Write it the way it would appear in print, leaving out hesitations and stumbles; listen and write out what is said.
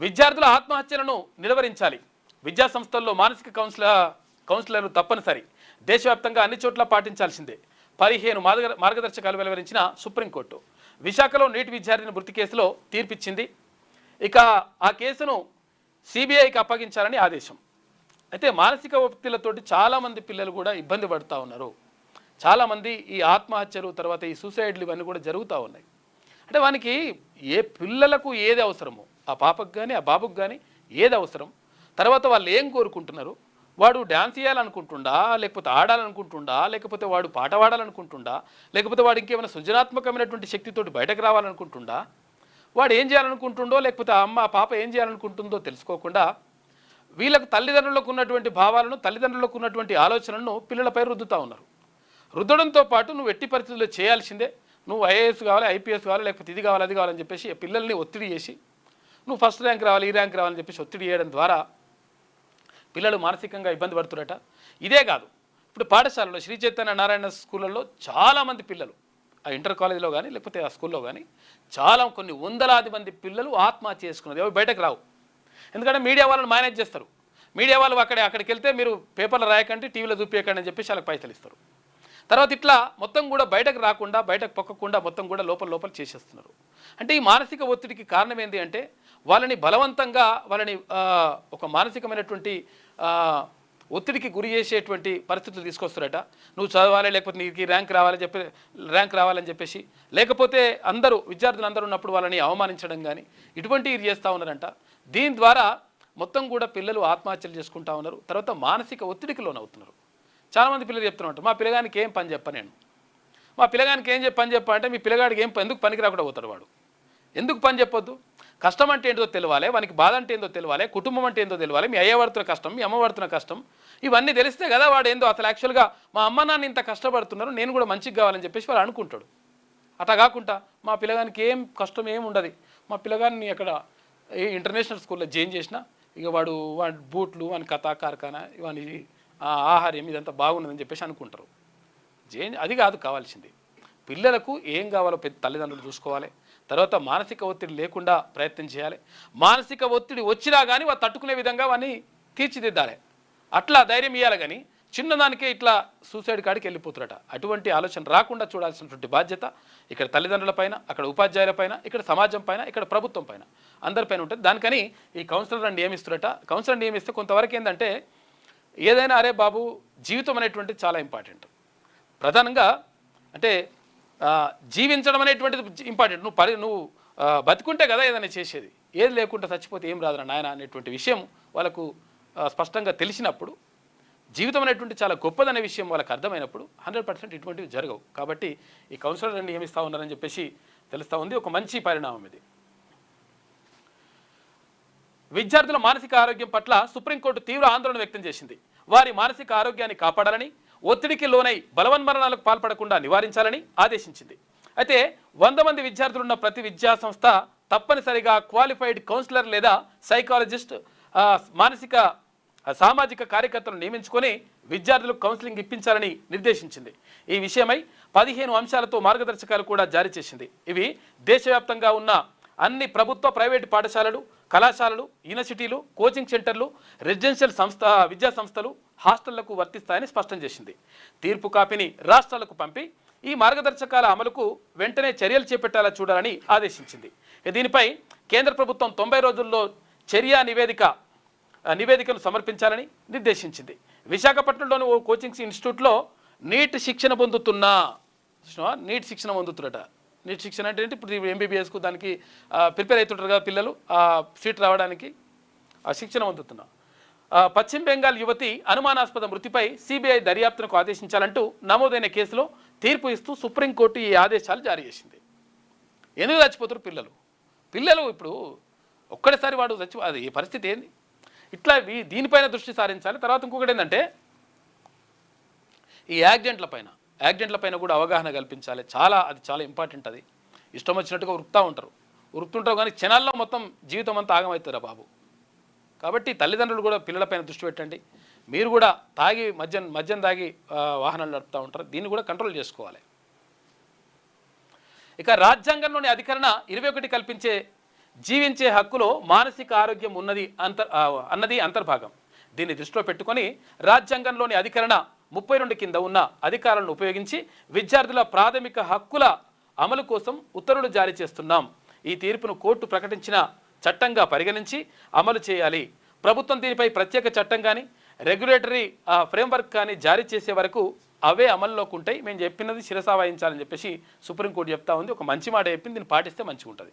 విద్యార్థుల ఆత్మహత్యలను నిలువరించాలి. విద్యా సంస్థల్లో మానసిక కౌన్సిలర్లు తప్పనిసరి. దేశవ్యాప్తంగా అన్ని చోట్ల పాటించాల్సిందే. 15 మార్గదర్శకాలు వెలువరించిన సుప్రీంకోర్టు. విశాఖలో నీట్ విద్యార్థిని మృతి కేసులో తీర్పిచ్చింది. ఇక ఆ కేసును సిబిఐకి అప్పగించాలని ఆదేశం. అయితే మానసిక ఒత్తిళ్లతోటి చాలామంది పిల్లలు కూడా ఇబ్బంది పడుతూ ఉన్నారు. చాలామంది ఈ ఆత్మహత్యలు తర్వాత ఈ సూసైడ్లు ఇవన్నీ కూడా జరుగుతూ ఉన్నాయి. అంటే వానికి ఏ పిల్లలకు ఏది అవసరమో ఆ పాపకు కానీ ఆ బాబుకు కానీ ఏది అవసరం, తర్వాత వాళ్ళు ఏం కోరుకుంటున్నారు, వాడు డ్యాన్స్ చేయాలనుకుంటుండా, లేకపోతే ఆడాలనుకుంటుండా, లేకపోతే వాడు పాట పాడాలనుకుంటుండా, లేకపోతే వాడు ఇంకేమైనా సృజనాత్మకమైనటువంటి శక్తితోటి బయటకు రావాలనుకుంటుండా, వాడు ఏం చేయాలనుకుంటుండో, లేకపోతే ఆ పాప ఏం చేయాలనుకుంటుందో తెలుసుకోకుండా వీళ్ళకు తల్లిదండ్రులకు ఉన్నటువంటి భావాలను, తల్లిదండ్రులకు ఉన్నటువంటి ఆలోచనలను పిల్లలపై రుద్దుతూ ఉన్నారు. రుద్దడంతో పాటు నువ్వు ఎట్టి పరిస్థితుల్లో చేయాల్సిందే, నువ్వు ఐఏఎస్ కావాలి, ఐపీఎస్ కావాలి, లేకపోతే ఇది కావాలి అది కావాలని చెప్పేసి పిల్లల్ని ఒత్తిడి చేసి నువ్వు ఫస్ట్ ర్యాంక్ రావాలి, ఈ ర్యాంక్ రావాలని చెప్పేసి ఒత్తిడి చేయడం ద్వారా పిల్లలు మానసికంగా ఇబ్బంది పడుతున్నారట. ఇదే కాదు, ఇప్పుడు పాఠశాలలో శ్రీ చైతన్య నారాయణ స్కూళ్ళల్లో చాలామంది పిల్లలు ఆ ఇంటర్ కాలేజీలో కానీ లేకపోతే ఆ స్కూల్లో కానీ కొన్ని వందలాది మంది పిల్లలు ఆత్మహత్య చేసుకున్నారు. ఎవరు బయటకు రావు, ఎందుకంటే మీడియా వాళ్ళని మేనేజ్ చేస్తారు. మీడియా వాళ్ళు అక్కడికి వెళ్తే మీరు పేపర్లు రాయకండి, టీవీలో చూపించకండి అని చెప్పేసి వాళ్ళకి పైసలు ఇస్తారు. తర్వాత ఇట్లా మొత్తం కూడా బయటకు రాకుండా, బయటకు పొక్కకుండా మొత్తం కూడా లోపల చేసేస్తున్నారు. అంటే ఈ మానసిక ఒత్తిడికి కారణం ఏంటి అంటే వాళ్ళని బలవంతంగా ఒక మానసికమైనటువంటి ఒత్తిడికి గురి చేసేటువంటి పరిస్థితులు తీసుకొస్తారట. నువ్వు చదవాలి, లేకపోతే నీకు ర్యాంక్ రావాలని చెప్పేసి, లేకపోతే విద్యార్థులందరూ ఉన్నప్పుడు వాళ్ళని అవమానించడం కానీ ఇటువంటివి చేస్తూ ఉన్నారంట. దీని ద్వారా మొత్తం కూడా పిల్లలు ఆత్మహత్యలు చేసుకుంటా ఉన్నారు. తర్వాత మానసిక ఒత్తిడికి లోనవుతున్నారు. చాలామంది పిల్లలు చెప్తున్నట్టు మా పిల్లగానికి ఏం పని చెప్ప నేను, మా పిల్లగానికి ఏం పని చెప్ప అంటే మీ పిల్లగాడికి ఎందుకు పనికి రాకుండా పోతాడు వాడు. ఎందుకు పని చెప్పొద్దు? కష్టం అంటే ఏంటో తెలియాలి, వానికి బాధ అంటే ఏందో తెలియాలి, కుటుంబం అంటే ఏందో తెలియాలి, మీ అయ్య పడుతున్న కష్టం, మీ అమ్మ పడుతున్న కష్టం, ఇవన్నీ తెలిస్తే కదా వాడు ఏందో అసలు యాక్చువల్గా మా అమ్మ నాన్న ఇంత కష్టపడుతున్నారు, నేను కూడా మంచిగా కావాలని చెప్పేసి వాడు అనుకుంటాడు. అట్లా కాకుండా మా పిల్లగానికి ఏం కష్టం ఏమి ఉండదు, మా పిల్లగాన్ని అక్కడ ఇంటర్నేషనల్ స్కూల్లో జాయిన్ చేసిన ఇక వాడి బూట్లు, వాని కథా కార్ఖానా, వాని ఆహార్యం ఇదంతా బాగున్నదని చెప్పేసి అనుకుంటారు. అది కాదు కావాల్సింది. పిల్లలకు ఏం కావాలో తల్లిదండ్రులు చూసుకోవాలి. తర్వాత మానసిక ఒత్తిడి లేకుండా ప్రయత్నం చేయాలి. మానసిక ఒత్తిడి వచ్చినా కానీ వారు తట్టుకునే విధంగా వాడిని తీర్చిదిద్దాలి. అట్లా ధైర్యం ఇవ్వాలి. కానీ చిన్నదానికే ఇట్లా సూసైడ్ కాడికి వెళ్ళిపోతారట. అటువంటి ఆలోచన రాకుండా చూడాల్సినటువంటి బాధ్యత ఇక్కడ తల్లిదండ్రుల పైన, అక్కడ ఉపాధ్యాయుల పైన, ఇక్కడ సమాజం పైన, ఇక్కడ ప్రభుత్వం పైన, అందరిపైన ఉంటుంది. దానికని ఈ కౌన్సిలర్ని నియమిస్తురట. కౌన్సిలర్ నియమిస్తే కొంతవరకు ఏంటంటే ఏదైనా అరే బాబు జీవితం అనేటువంటిది చాలా ఇంపార్టెంట్. ప్రధానంగా అంటే జీవించడం అనేటువంటిది ఇంపార్టెంట్. నువ్వు బతుకుంటే కదా ఏదైనా చేసేది, ఏది లేకుండా చచ్చిపోతే ఏం రాదురా నాయన అనేటువంటి విషయం వాళ్ళకు స్పష్టంగా తెలిసినప్పుడు, జీవితం అనేటువంటి చాలా గొప్పదనే విషయం వాళ్ళకి అర్థమైనప్పుడు 100% ఇటువంటివి జరగవు. కాబట్టి ఈ కౌన్సిలర్ని నియమిస్తూ ఉన్నారని చెప్పేసి తెలుస్తూ ఉంది. ఒక మంచి పరిణామం ఇది. విద్యార్థుల మానసిక ఆరోగ్యం పట్ల సుప్రీంకోర్టు తీవ్ర ఆందోళన వ్యక్తం చేసింది. వారి మానసిక ఆరోగ్యాన్ని కాపాడాలని, ఒత్తిడికి లోనై బలవన్మరణాలకు పాల్పడకుండా నివారించాలని ఆదేశించింది. అయితే 100 మంది విద్యార్థులున్న ప్రతి విద్యా సంస్థ తప్పనిసరిగా క్వాలిఫైడ్ కౌన్సిలర్ లేదా సైకాలజిస్ట్, సామాజిక కార్యకర్తలను నియమించుకొని విద్యార్థులకు కౌన్సిలింగ్ ఇప్పించాలని నిర్దేశించింది. ఈ విషయమై 15 అంశాలతో మార్గదర్శకాలు కూడా జారీ చేసింది. ఇవి దేశవ్యాప్తంగా ఉన్న అన్ని ప్రభుత్వ, ప్రైవేటు పాఠశాలలు, కళాశాలలు, యూనివర్సిటీలు, కోచింగ్ సెంటర్లు, రెసిడెన్షియల్ విద్యా సంస్థలు, హాస్టళ్లకు వర్తిస్తాయని స్పష్టం చేసింది. తీర్పు కాపీని రాష్ట్రాలకు పంపి ఈ మార్గదర్శకాల అమలుకు వెంటనే చర్యలు చేపట్టాలా చూడాలని ఆదేశించింది. దీనిపై కేంద్ర ప్రభుత్వం 90 రోజుల్లో చర్యా నివేదికను సమర్పించాలని నిర్దేశించింది. విశాఖపట్నంలోని ఓ కోచింగ్ ఇన్స్టిట్యూట్లో నీట్ శిక్షణ పొందుతున్నట. నీట్ శిక్షణ అంటే ఏంటి? ఇప్పుడు ఎంబీబీఎస్కు దానికి ప్రిపేర్ అవుతుంటారు కదా పిల్లలు, సీట్ రావడానికి ఆ శిక్షణ పొందుతున్నా. పశ్చిమ బెంగాల్ యువతి అనుమానాస్పద మృతిపై సిబిఐ దర్యాప్తునకు ఆదేశించాలంటూ నమోదైన కేసులో తీర్పు ఇస్తూ సుప్రీంకోర్టు ఈ ఆదేశాలు జారీ చేసింది. ఎందుకు చచ్చిపోతారు పిల్లలు? ఇప్పుడు ఒక్కడేసారి వాడు అది ఈ పరిస్థితి ఏంది? ఇట్లా దీనిపైన దృష్టి సారించాలి. తర్వాత ఇంకొకటి ఏంటంటే ఈ యాక్సిడెంట్ల పైన కూడా అవగాహన కల్పించాలి. అది చాలా ఇంపార్టెంట్. అది ఇష్టం వచ్చినట్టుగా ఉరుకుతుంటారు కానీ క్షణాల్లో మొత్తం జీవితం అంతా ఆగమవుతారా బాబు. కాబట్టి తల్లిదండ్రులు కూడా పిల్లలపైన దృష్టి పెట్టండి. మీరు కూడా మద్యం తాగి వాహనాలు నడుపుతూ ఉంటారు, దీన్ని కూడా కంట్రోల్ చేసుకోవాలి. ఇక రాజ్యాంగంలోని అధికరణ 21 కల్పించే జీవించే హక్కులో మానసిక ఆరోగ్యం అన్నది అంతర్భాగం. దీన్ని దృష్టిలో పెట్టుకొని రాజ్యాంగంలోని అధికరణ 32 కింద ఉన్న అధికారాలను ఉపయోగించి విద్యార్థుల ప్రాథమిక హక్కుల అమలు కోసం ఉత్తర్వులు జారీ చేస్తున్నాం. ఈ తీర్పును కోర్టు ప్రకటించిన చట్టంగా పరిగణించి అమలు చేయాలి. ప్రభుత్వం దీనిపై ప్రత్యేక చట్టం కానీ రెగ్యులేటరీ ఫ్రేమ్వర్క్ కానీ జారీ చేసే వరకు అవే అమల్లోకి ఉంటాయి. మేము చెప్పినది శిరసా వహించాలని చెప్పేసి సుప్రీంకోర్టు చెప్తా ఉంది. ఒక మంచి మాట చెప్పింది, దీన్ని పాటిస్తే మంచిగా ఉంటుంది.